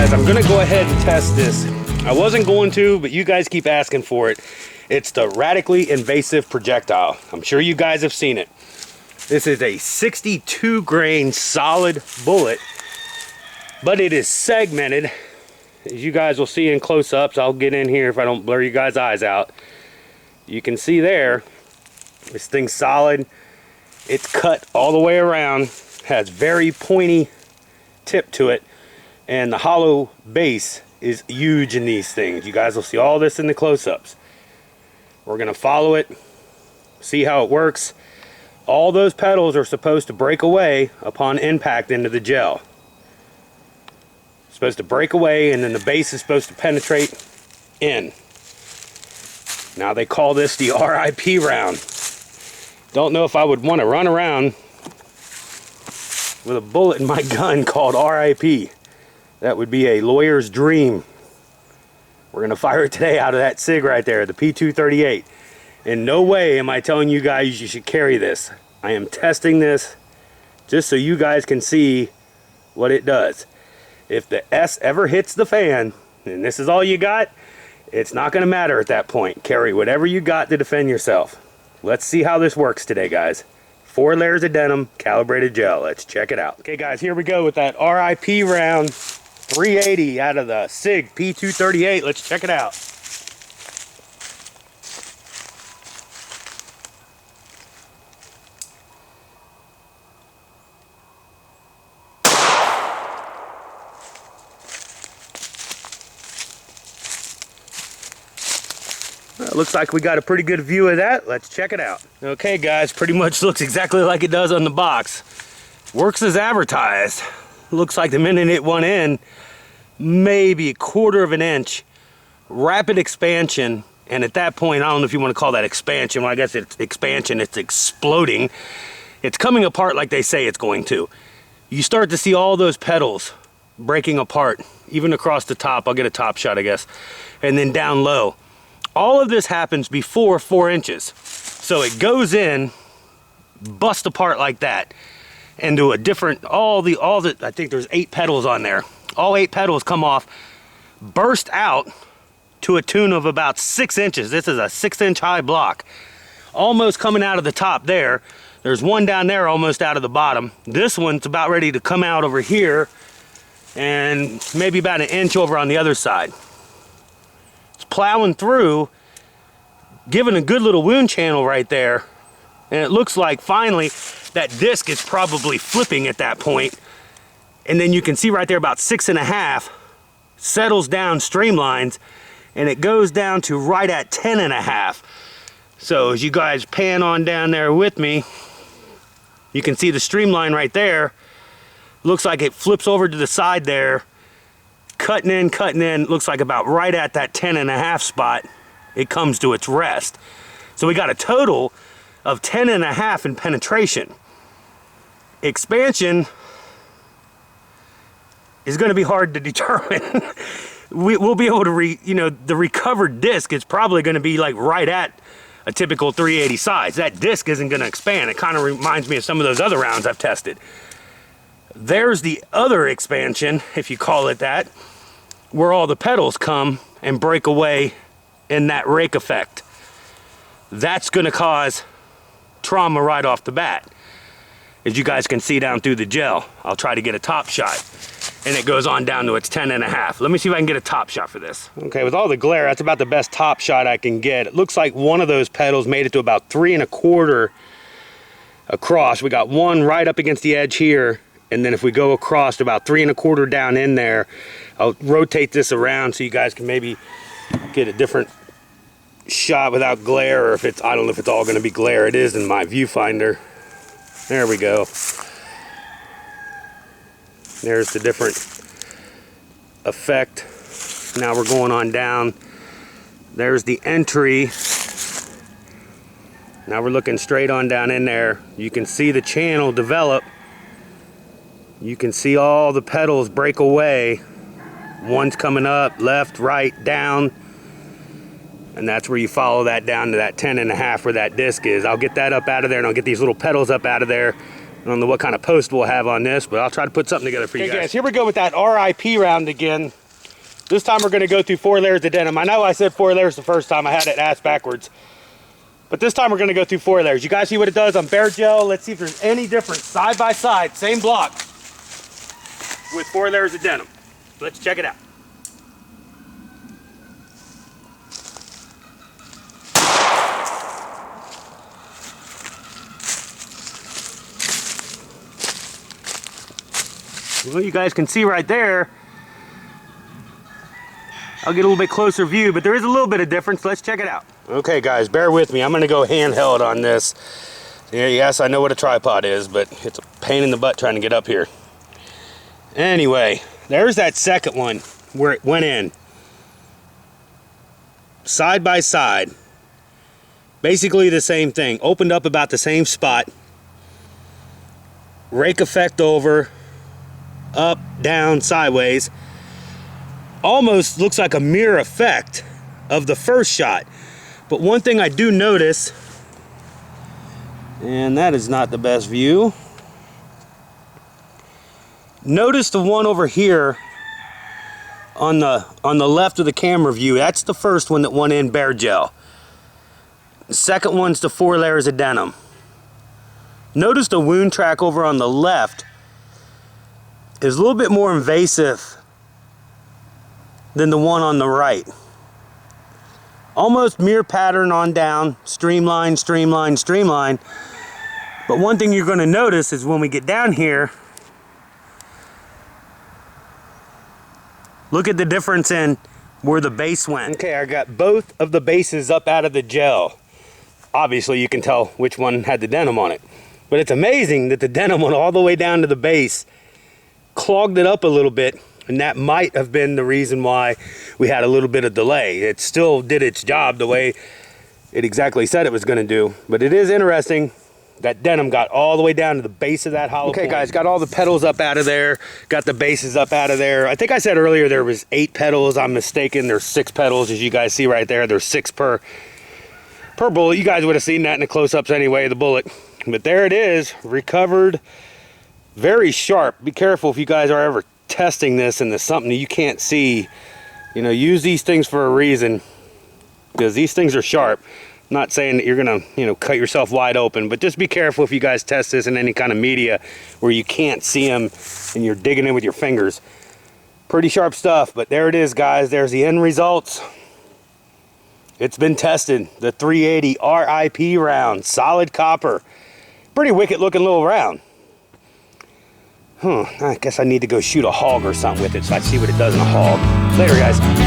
guys, I'm gonna go ahead and test this. I wasn't going to, but you guys keep asking for it. It's the radically invasive projectile. I'm sure you guys have seen it. This is a 62 grain solid bullet, but it is segmented. As you guys will see in close-ups, I'll get in here if I don't blur you guys' eyes out. You can see there, this thing's solid. It's cut all the way around, has very pointy tip to it, and the hollow base is huge in these things. You guys will see all this in the close-ups. We're gonna follow it, see how it works. All those petals are supposed to break away upon impact into the gel. It's supposed to break away, and then the base is supposed to penetrate in. Now they call this the R.I.P round. Don't know if I would want to run around with a bullet in my gun called R.I.P. That would be a lawyer's dream. We're gonna fire it today out of that Sig right there, the P238. In no way am I telling you guys you should carry this. I am testing this just so you guys can see what it does. If the S ever hits the fan, and this is all you got, it's not gonna matter at that point. Carry whatever you got to defend yourself. Let's see how this works today, guys. 4 layers of denim, calibrated gel. Let's check it out. Okay, guys, here we go with that R.I.P round, 380 out of the Sig P238. Let's check it out. Well, looks like we got a pretty good view of that. Let's check it out. Okay, guys, pretty much looks exactly like it does on the box. Works as advertised. Looks like the minute it went in, maybe 1/4 of an inch, rapid expansion, and at that point, I don't know if you want to call that expansion. Well, I guess it's expansion, it's exploding. It's coming apart like they say it's going to. You start to see all those petals breaking apart, even across the top. I'll get a top shot, I guess, and then down low. All of this happens before 4 inches. So it goes in, bust apart like that, into a different, all the, I think there's 8 petals on there. All 8 petals come off, burst out to a tune of about 6 inches. This is a 6-inch high block. Almost coming out of the top there. There's one down there almost out of the bottom. This one's about ready to come out over here, and maybe about 1 inch over on the other side. It's plowing through, giving a good little wound channel right there. And it looks like finally that disc is probably flipping at that point. And then you can see right there about 6.5 settles down, streamlines, and it goes down to right at 10.5. So as you guys pan on down there with me, you can see the streamline right there. Looks like it flips over to the side there, cutting in, looks like about right at that 10.5 spot, it comes to its rest. So we got a total of 10.5 in penetration. Expansion is going to be hard to determine. We'll be able to, the recovered disc is probably going to be like right at a typical 380 size. That disc isn't going to expand. It kind of reminds me of some of those other rounds I've tested. There's the other expansion, if you call it that, where all the petals come and break away in that rake effect. That's going to cause trauma right off the bat. As you guys can see down through the gel, I'll try to get a top shot, and it goes on down to its 10.5. Let me see if I can get a top shot for this. Okay, with all the glare, that's about the best top shot I can get. It looks like one of those petals made it to about 3.25 across. We got one right up against the edge here, and then if we go across to about 3.25 down in there, I'll rotate this around so you guys can maybe get a different shot without glare, or if it's, I don't know if it's all going to be glare. It is in my viewfinder. There we go. There's the different effect. Now we're going on down. There's the entry. Now we're looking straight on down in there. You can see the channel develop. You can see all the petals break away. One's coming up, left, right, down. And that's where you follow that down to that 10.5 where that disc is. I'll get that up out of there, and I'll get these little petals up out of there. don't know what kind of post we'll have on this, but I'll try to put something together for you guys. Here we go with that R.I.P round again. This time we're going to go through 4 layers of denim. I know I said 4 layers the first time. I had it ass backwards. But this time we're going to go through 4 layers. You guys see what it does on bare gel? Let's see if there's any difference side by side, same block, with 4 layers of denim. Let's check it out. Well, you guys can see right there. I'll get a little bit closer view, but there is a little bit of difference. Let's check it out. Okay, guys, bear with me. I'm going to go handheld on this. Yeah, yes, I know what a tripod is, but it's a pain in the butt trying to get up here. Anyway, there's that second one where it went in. Side by side. Basically the same thing. Opened up about the same spot. Rake effect over. Up, down, sideways. Almost looks like a mirror effect of the first shot. But one thing I do notice, and that is not the best view. Notice the one over here on the left of the camera view. That's the first one that went in bare gel. The second one's the 4 layers of denim. Notice the wound track over on the left is a little bit more invasive than the one on the right. Almost mirror pattern on down, streamline, streamline, streamline. But one thing you're going to notice is when we get down here, look at the difference in where the base went. Okay, I got both of the bases up out of the gel. Obviously you can tell which one had the denim on it. But it's amazing that the denim went all the way down to the base, clogged it up a little bit, and that might have been the reason why we had a little bit of delay. It still did its job the way it exactly said it was going to do. But it is interesting that denim got all the way down to the base of that hollow point. Okay, guys, got all the petals up out of there, got the bases up out of there. I think I said earlier there was 8 petals. I'm mistaken. There's 6 petals, as you guys see right there. There's 6 per bullet. You guys would have seen that in the close-ups anyway, the bullet. But there it is, recovered, very sharp. Be careful if you guys are ever testing this and there's something that you can't see. You know, use these things for a reason, because these things are sharp. I'm not saying that you're gonna, you know, cut yourself wide open, but just be careful if you guys test this in any kind of media where you can't see them and you're digging in with your fingers. Pretty sharp stuff, but there it is, guys. There's the end results. It's been tested. The 380 R.I.P round, solid copper. Pretty wicked looking little round. I guess I need to go shoot a hog or something with it so I see what it does in a hog. Later, guys.